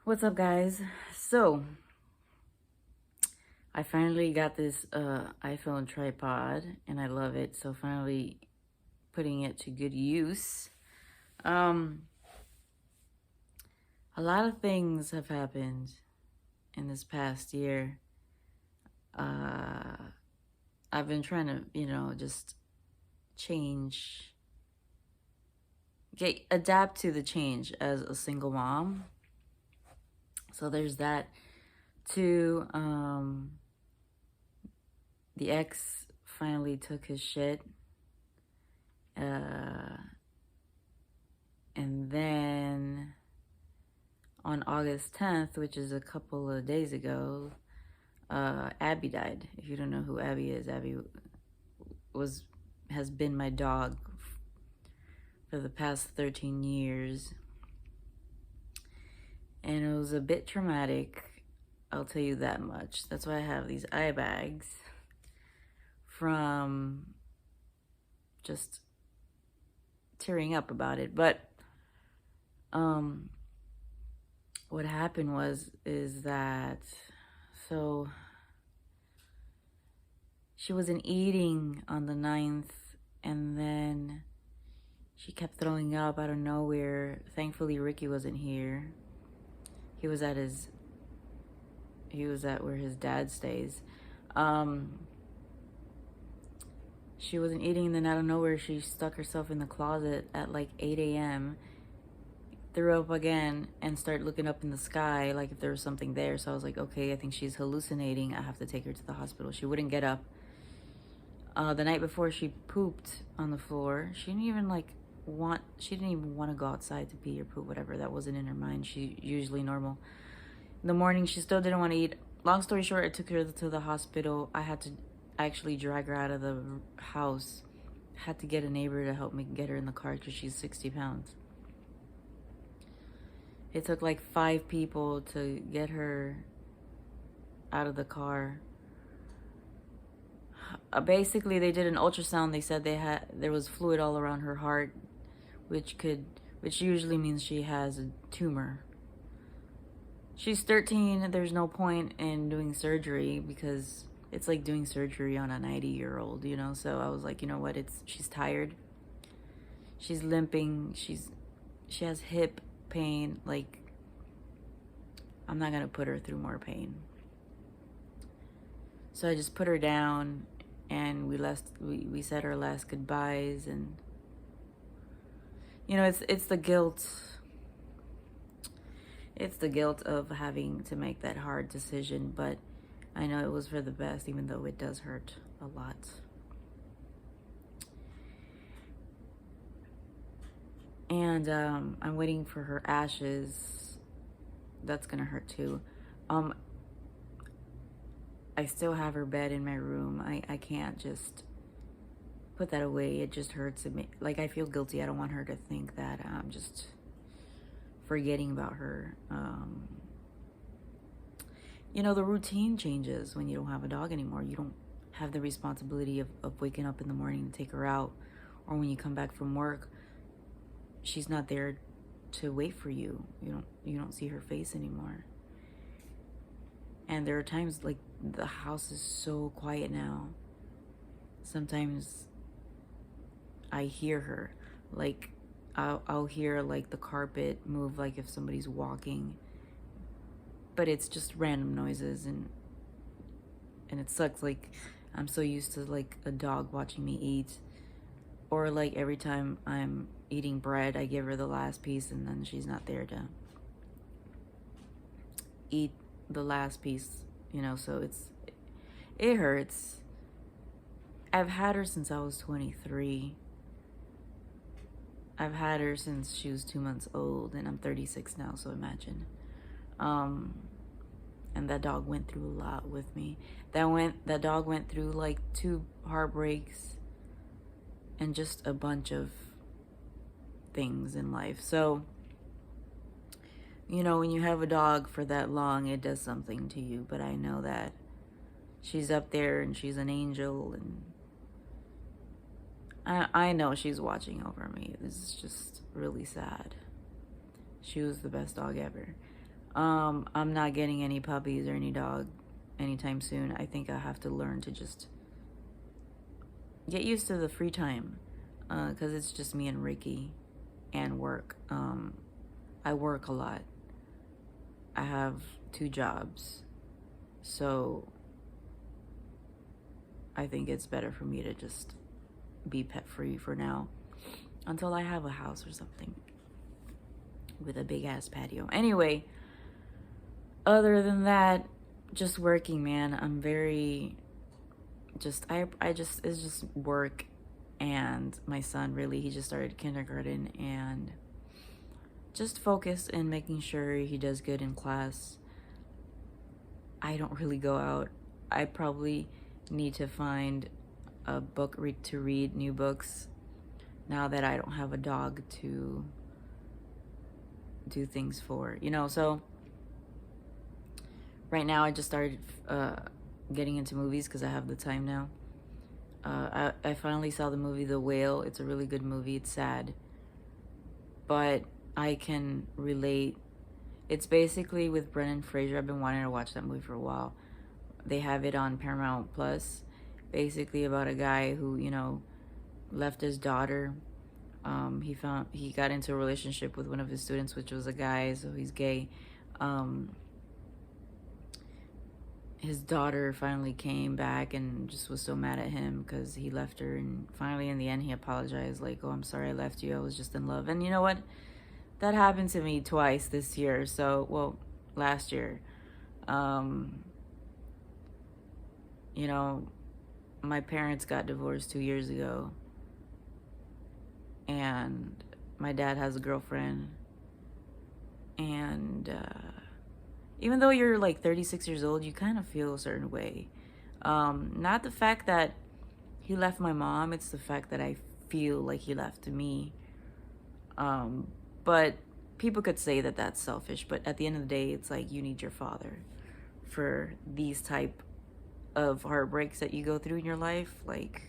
What's up, guys? So, I finally got this iPhone tripod and I love it. So, finally putting it to good use. Um, a lot of things have happened in this past year. Uh, I've been trying to, just change, adapt to the change as a single mom. So, there's that. Two, the ex finally took his shit. And then on August 10th, which is a couple of days ago, Abby died. If you don't know who Abby is, Abby has been my dog for the past 13 years. And it was a bit traumatic, I'll tell you that much. That's why I have these eye bags from just tearing up about it. But what happened is that, so she wasn't eating on the 9th, and then she kept throwing up out of nowhere. Thankfully, Ricky wasn't here. He was at where his dad stays. She wasn't eating, and then out of nowhere, she stuck herself in the closet at like 8 a.m., threw up again, and started looking up in the sky like if there was something there. So I was like, okay, I think she's hallucinating. I have to take her to the hospital. She wouldn't get up. The night before, she pooped on the floor. She didn't even want to go outside to pee or poop, whatever. That wasn't in her mind. She's usually normal. In the morning, she still didn't want to eat. Long story short, I took her to the hospital. I had to actually drag her out of the house. Had to get a neighbor to help me get her in the car because she's 60 pounds. It took like 5 people to get her out of the car. Basically, they did an ultrasound. They said there was fluid all around her heart, which usually means she has a tumor. She's 13. There's no point in doing surgery because it's like doing surgery on a 90-year-old, So I was like, you know what? She's tired. She's limping. She has hip pain. Like, I'm not gonna put her through more pain. So I just put her down, and we said our last goodbyes, and it's the guilt. It's the guilt of having to make that hard decision, but I know it was for the best, even though it does hurt a lot. And I'm waiting for her ashes. That's gonna hurt too. I still have her bed in my room. I can't just put that away. It just hurts. Like, I feel guilty. I don't want her to think that I'm just forgetting about her. The routine changes when you don't have a dog anymore. You don't have the responsibility of waking up in the morning to take her out, or when you come back from work, she's not there to wait for you. You don't see her face anymore. And there are times like the house is so quiet now. Sometimes I hear her, like I'll hear like the carpet move, like if somebody's walking, but it's just random noises, and it sucks. Like, I'm so used to like a dog watching me eat, or like every time I'm eating bread, I give her the last piece, and then she's not there to eat the last piece, so it hurts. I've had her since I was 23. I've had her since she was 2 months old, and I'm 36 now, so imagine. And that dog went through a lot with me. That dog went through like 2 heartbreaks and just a bunch of things in life. So, when you have a dog for that long, it does something to you. But I know that she's up there and she's an angel, and I know she's watching over me. This is just really sad. She was the best dog ever. I'm not getting any puppies or any dog anytime soon. I think I have to learn to just get used to the free time, because it's just me and Ricky and work. I work a lot. I have 2 jobs. So I think it's better for me to just be pet free for now until I have a house or something with a big ass patio. Anyway, other than that, just working, man. I'm very just I just it's just work, and my son, really, he just started kindergarten, and just focus in making sure he does good in class. I don't really go out. I probably need to find a book to read, new books, now that I don't have a dog to do things for, So right now I just started getting into movies because I have the time now. I finally saw the movie The Whale. It's a really good movie. It's sad, but I can relate. It's basically with Brendan Fraser. I've been wanting to watch that movie for a while. They have it on Paramount Plus. Basically about a guy who, left his daughter. He got into a relationship with one of his students, which was a guy, so he's gay. His daughter finally came back and just was so mad at him because he left her, and finally in the end he apologized, like, "Oh, I'm sorry I left you. I was just in love." And you know what? That happened to me twice this year. Last year. My parents got divorced 2 years ago, and my dad has a girlfriend, and even though you're like 36 years old, you kind of feel a certain way. Not the fact that he left my mom, it's the fact that I feel like he left me. But people could say that that's selfish, but at the end of the day, it's like you need your father for these type of heartbreaks that you go through in your life. Like,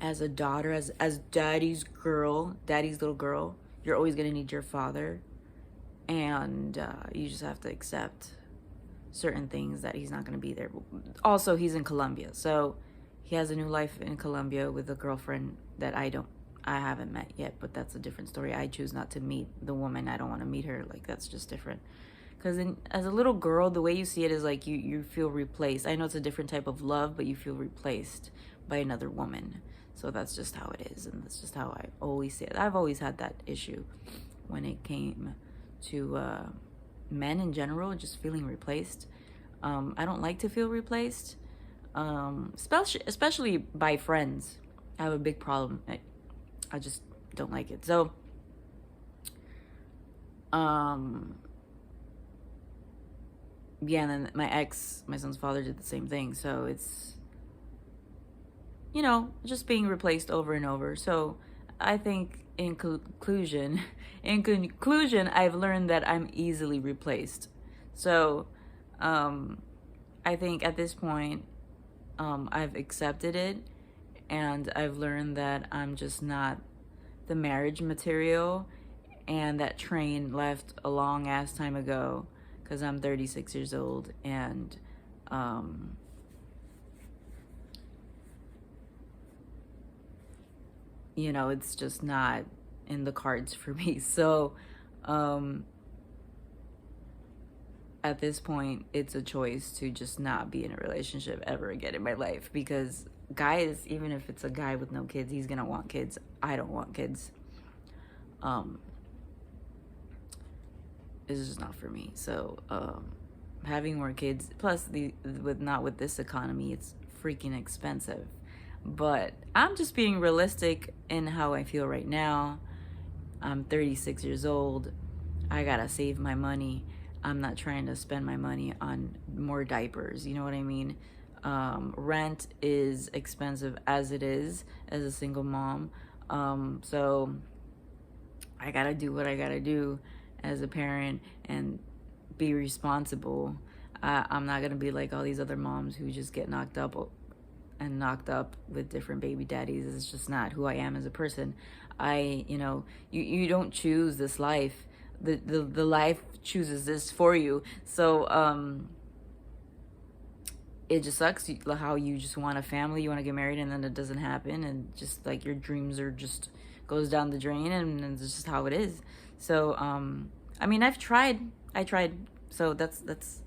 as a daughter, as daddy's little girl, you're always gonna need your father, and you just have to accept certain things, that he's not gonna be there. Also, he's in Colombia, so he has a new life in Colombia with a girlfriend that I haven't met yet, but that's a different story. I choose not to meet the woman. I don't want to meet her. Like, that's just different. Because as a little girl, the way you see it is like you feel replaced. I know it's a different type of love, but you feel replaced by another woman. So that's just how it is, and that's just how I always see it. I've always had that issue when it came to men in general, just feeling replaced. I don't like to feel replaced, especially by friends. I have a big problem. I just don't like it. So, yeah, and then my son's father, did the same thing. So it's, just being replaced over and over. So I think in conclusion, I've learned that I'm easily replaced. So I think at this point, I've accepted it, and I've learned that I'm just not the marriage material, and that train left a long ass time ago, because I'm 36 years old, and it's just not in the cards for me. So at this point, it's a choice to just not be in a relationship ever again in my life, because guys, even if it's a guy with no kids, he's gonna want kids. I don't want kids. It's just not for me. So having more kids, plus not with this economy, it's freaking expensive. But I'm just being realistic in how I feel right now. I'm 36 years old. I gotta save my money. I'm not trying to spend my money on more diapers. You know what I mean? Rent is expensive as it is as a single mom. So I gotta do what I gotta do as a parent and be responsible. I'm not gonna be like all these other moms who just get knocked up and knocked up with different baby daddies. It's just not who I am as a person. You don't choose this life. The life chooses this for you. So it just sucks how you just want a family, you want to get married, and then it doesn't happen, and just like your dreams are just goes down the drain, and it's just how it is. So I mean, I tried. So that's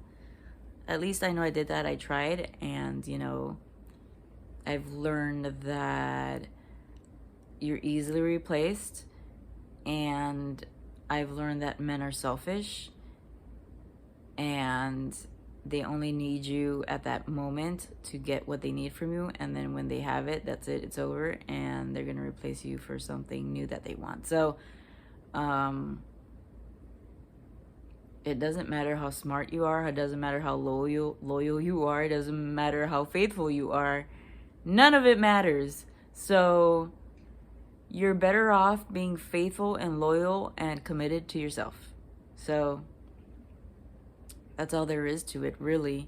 at least I know I did that. I tried, and I've learned that you're easily replaced, and I've learned that men are selfish, and they only need you at that moment to get what they need from you, and then when they have it, that's it, it's over, and they're gonna replace you for something new that they want. So it doesn't matter how smart you are, it doesn't matter how loyal you are, it doesn't matter how faithful you are, none of it matters. So you're better off being faithful and loyal and committed to yourself. So that's all there is to it, really.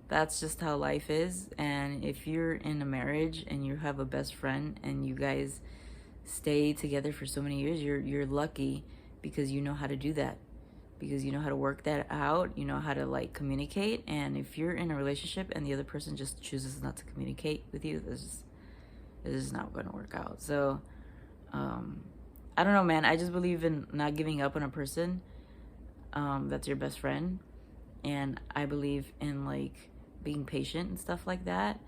That's just how life is. And if you're in a marriage and you have a best friend and you guys stay together for so many years, you're lucky, because you know how to do that, because you know how to work that out, you know how to like communicate. And if you're in a relationship and the other person just chooses not to communicate with you, this is not going to work out. So I don't know, man. I just believe in not giving up on a person that's your best friend, and I believe in like being patient and stuff like that.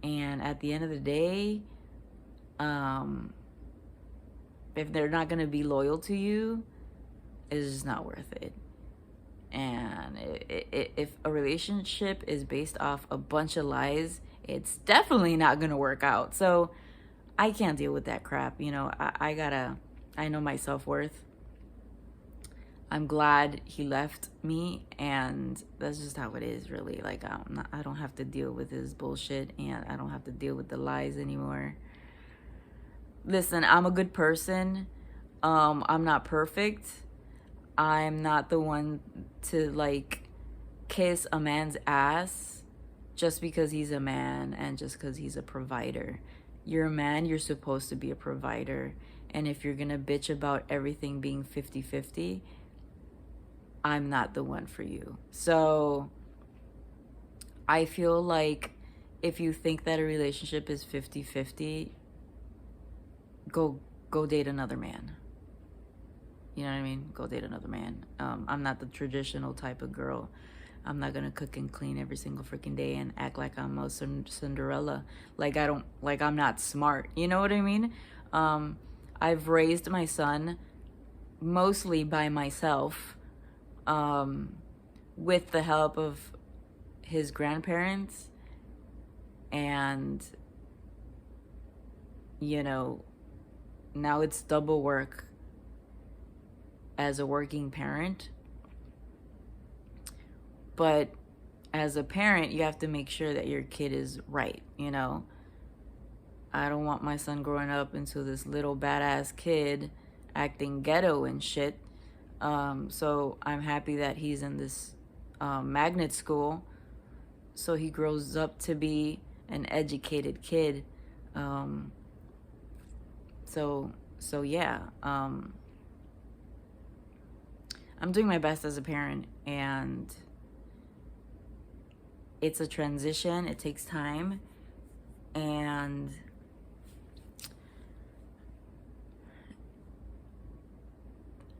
And at the end of the day, if they're not going to be loyal to you, it's just not worth it. And if a relationship is based off a bunch of lies, it's definitely not going to work out. So I can't deal with that crap. I know my self-worth. I'm glad he left me, and that's just how it is, really. Like, I don't have to deal with his bullshit, and I don't have to deal with the lies anymore. Listen, I'm a good person. I'm not perfect. I'm not the one to like kiss a man's ass just because he's a man and just because he's a provider. You're a man, you're supposed to be a provider. And if you're gonna bitch about everything being 50-50, I'm not the one for you. So I feel like if you think that a relationship is 50-50, go date another man. You know what I mean? Go date another man. I'm not the traditional type of girl. I'm not gonna cook and clean every single freaking day and act like I'm a Cinderella. Like I'm not smart. You know what I mean? I've raised my son mostly by myself, with the help of his grandparents, and now it's double work as a working parent. But as a parent, you have to make sure that your kid is right. I don't want my son growing up into this little badass kid acting ghetto and shit. So I'm happy that he's in this magnet school, so he grows up to be an educated kid. So yeah, I'm doing my best as a parent, and it's a transition. It takes time, and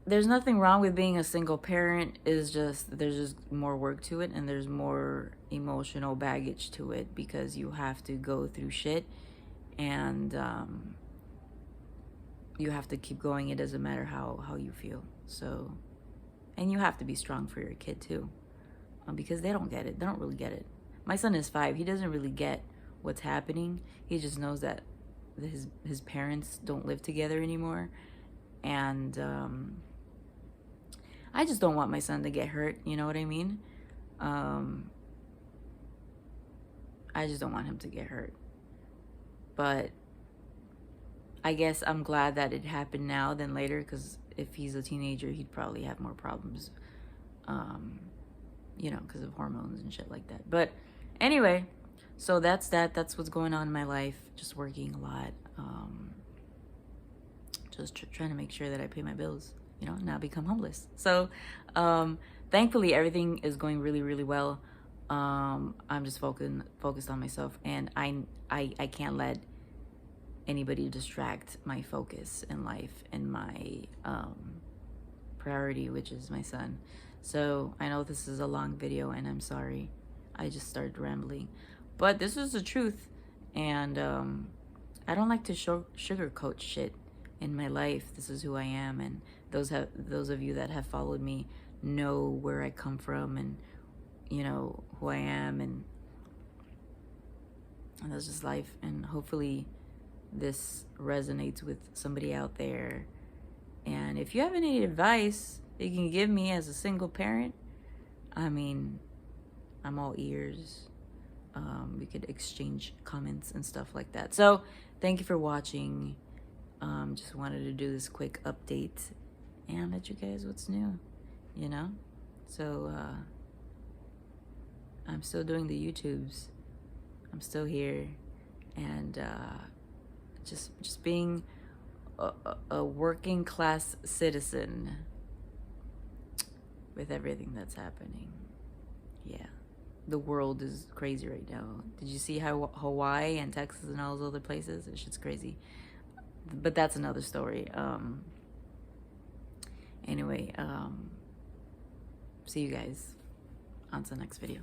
there's nothing wrong with being a single parent. There's just more work to it, and there's more emotional baggage to it, because you have to go through shit, and you have to keep going. It doesn't matter how you feel. So, and you have to be strong for your kid too, because they don't get it. They don't really get it. My son is 5. He doesn't really get what's happening. He just knows that his parents don't live together anymore, and I just don't want my son to get hurt. You know what I mean? I just don't want him to get hurt. But I guess I'm glad that it happened now than later, because if he's a teenager, he'd probably have more problems, you know, because of hormones and shit like that. But anyway, so that's that. That's what's going on in my life. Just working a lot. Just trying to make sure that I pay my bills, you know, not become homeless. So thankfully, everything is going really, really well. I'm just focused on myself, and I can't let anybody distract my focus in life and my priority, which is my son. So I know this is a long video, and I'm sorry. I just started rambling, but this is the truth, and I don't like to sugarcoat shit in my life. This is who I am, and those of you that have followed me know where I come from, and you know who I am, and that's just life. And hopefully this resonates with somebody out there. And if you have any advice you can give me as a single parent, I mean, I'm all ears. We could exchange comments and stuff like that. So thank you for watching. Just wanted to do this quick update and let you guys what's new, you know. So I'm still doing the YouTubes. I'm still here, and just being a working class citizen with everything that's happening. Yeah, the world is crazy right now. Did you see how Hawaii and Texas and all those other places? This shit's crazy. But that's another story. Anyway, see you guys on to the next video.